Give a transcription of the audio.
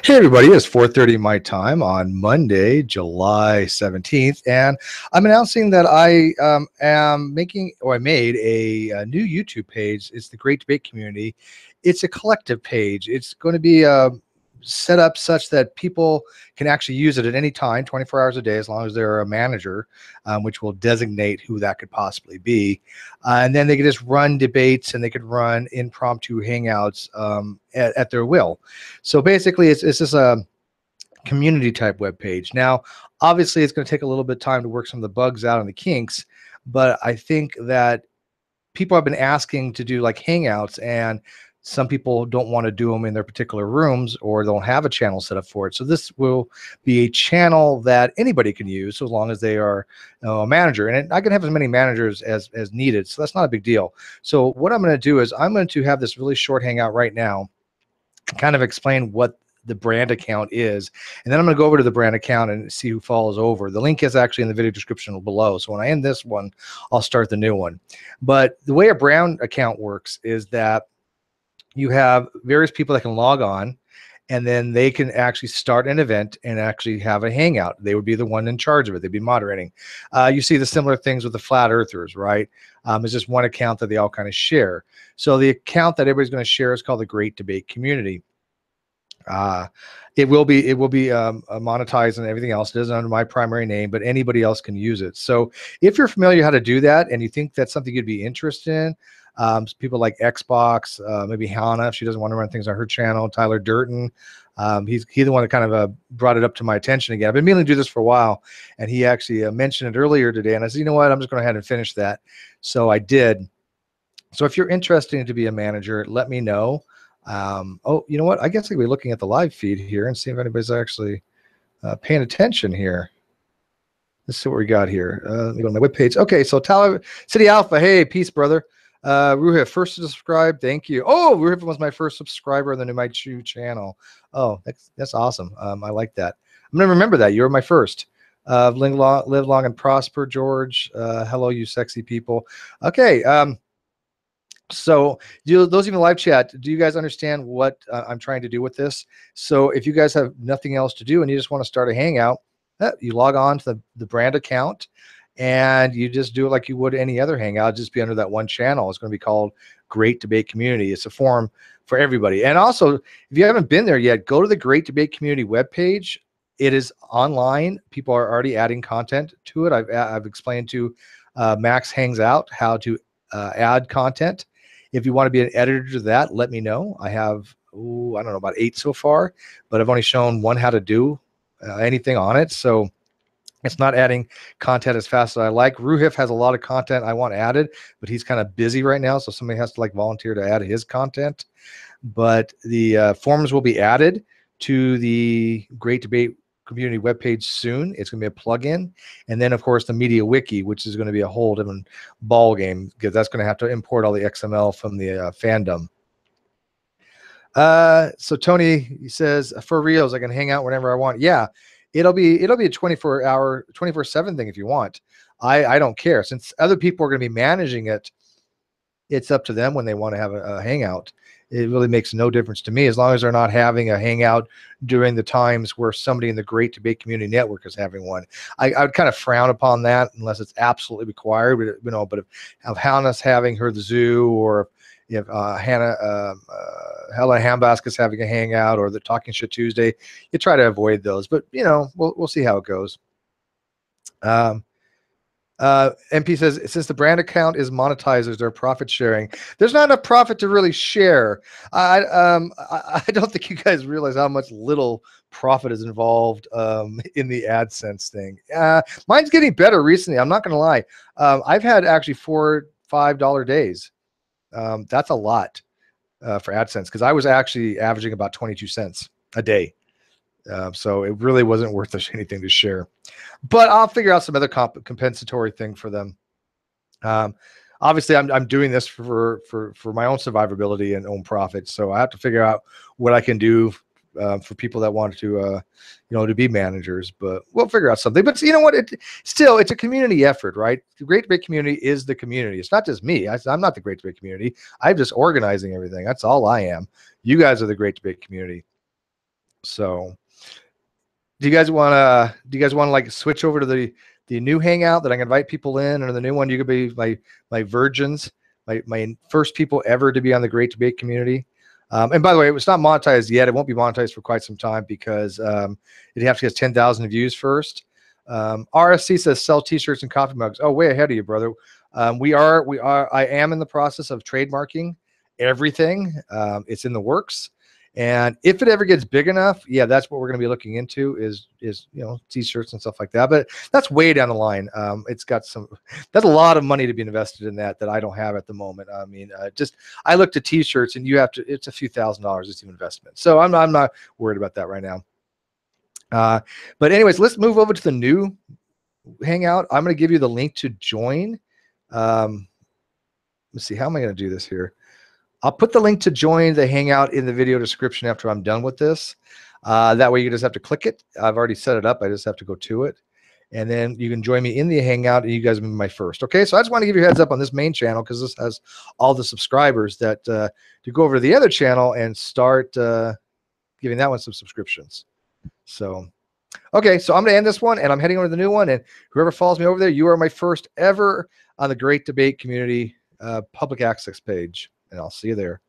Hey everybody, it's 4:30 my time on Monday, July 17th, and I'm announcing that I made a new YouTube page. It's the Great Debate Community. It's a collective page. It's going to be set up such that people can actually use it at any time, 24 hours a day, as long as they're a manager, which will designate who that could possibly be. And then they could just run debates and they could run impromptu hangouts at their will. So basically, it's just a community type web page. Now, obviously, it's going to take a little bit of time to work some of the bugs out and the kinks, but I think that people have been asking to do like hangouts, and some people don't want to do them in their particular rooms or don't have a channel set up for it. So this will be a channel that anybody can use, so long as they are a manager. And I can have as many managers as needed, so that's not a big deal. So what I'm going to do is I'm going to have this really short hangout right now, kind of explain what the brand account is, and then I'm going to go over to the brand account and see who follows over. The link is actually in the video description below, so when I end this one, I'll start the new one. But the way a brand account works is that you have various people that can log on, and then they can actually start an event and actually have a hangout. They would be the one in charge of it. They'd be moderating. You see the similar things with the flat earthers, right? It's just one account that they all kind of share. So the account that everybody's going to share is called the Great Debate Community. It will be monetized and everything else. It isn't under my primary name, but anybody else can use it. So if you're familiar how to do that and you think that's something you'd be interested in, people like Xbox, maybe Hannah, if she doesn't want to run things on her channel, Tyler Durton, he's the one that kind of brought it up to my attention again. I've been meaning to do this for a while, and he actually mentioned it earlier today, and I said, you know what, I'm just going to go ahead and finish that. So I did. So if you're interested to be a manager, let me know. Oh, you know what? I guess I could be looking at the live feed here and see if anybody's actually paying attention here. Let's see what we got here. Let me go to my webpage. Okay, so Tyler City Alpha, hey, peace, brother. Ruhif, first to subscribe, thank you. Oh, Ruhif was my first subscriber on the New My Chew channel. Oh, that's awesome. I like that. I'm gonna remember that. You're my first. Live long and prosper, George. Hello, you sexy people. Okay. So those of you in the live chat, do you guys understand what I'm trying to do with this? So if you guys have nothing else to do and you just want to start a hangout, you log on to the brand account and you just do it like you would any other hangout, just be under that one channel. It's going to be called Great Debate Community. It's a forum for everybody. And also, if you haven't been there yet, go to the Great Debate Community webpage. It is online. People are already adding content to it. I've explained to Max Hangs Out how to add content. If you want to be an editor to that, let me know. I have, I don't know, about 8 so far, but I've only shown one how to do anything on it. So it's not adding content as fast as I like. Ruhif has a lot of content I want added, but he's kind of busy right now. So somebody has to like volunteer to add his content. But the forums will be added to the Great Debate Community webpage soon. It's going to be a plugin, and then of course the Media Wiki, which is going to be a whole different ball game because that's going to have to import all the XML from the fandom. So Tony, he says, for reals, I can hang out whenever I want. Yeah, it'll be a 24/7 thing if you want. I don't care, since other people are going to be managing it. It's up to them when they want to have a hangout. It really makes no difference to me as long as they're not having a hangout during the times where somebody in the Great Debate Community Network is having one. I would kind of frown upon that unless it's absolutely required. But, you know, but if Hannah's having her the zoo, or if Hella Handbasket is having a hangout, or the Talking Shit Tuesday, you try to avoid those. But you know, we'll see how it goes. MP says, since the brand account is monetized, is there profit sharing? There's not enough profit to really share. I don't think you guys realize how much little profit is involved in the AdSense thing. Mine's getting better recently. I'm not going to lie. I've had actually $4-5 days. That's a lot for AdSense, because I was actually averaging about 22 cents a day. So it really wasn't worth anything to share, but I'll figure out some other compensatory thing for them. Obviously I'm doing this for my own survivability and own profit. So I have to figure out what I can do for people that want to, you know, to be managers, but we'll figure out something. But you know what? It's a community effort, right? The Great Debate Community is the community. It's not just me. I'm not the Great Debate Community. I'm just organizing everything. That's all I am. You guys are the Great Debate Community. So do you guys want to like switch over to the new Hangout that I can invite people in, or the new one? You could be my virgins, my first people ever to be on the Great Debate community. And by the way, it was not monetized yet. It won't be monetized for quite some time because it has to get 10,000 views first. RSC says sell t-shirts and coffee mugs. Oh, way ahead of you, brother. I am in the process of trademarking everything. It's in the works. And if it ever gets big enough, yeah, that's what we're going to be looking into is t-shirts and stuff like that. But that's way down the line. That's a lot of money to be invested in that I don't have at the moment. I mean, I looked at t-shirts and it's a few $1,000s. It's an investment. So I'm not worried about that right now. But anyways, let's move over to the new Hangout. I'm going to give you the link to join. Let's see, how am I going to do this here? I'll put the link to join the Hangout in the video description after I'm done with this. That way you just have to click it. I've already set it up. I just have to go to it. And then you can join me in the Hangout, and you guys will be my first. Okay, so I just want to give you a heads up on this main channel because this has all the subscribers that to go over to the other channel and start giving that one some subscriptions. So, okay, so I'm going to end this one, and I'm heading over to the new one. And whoever follows me over there, you are my first ever on the Great Debate Community public access page. And I'll see you there.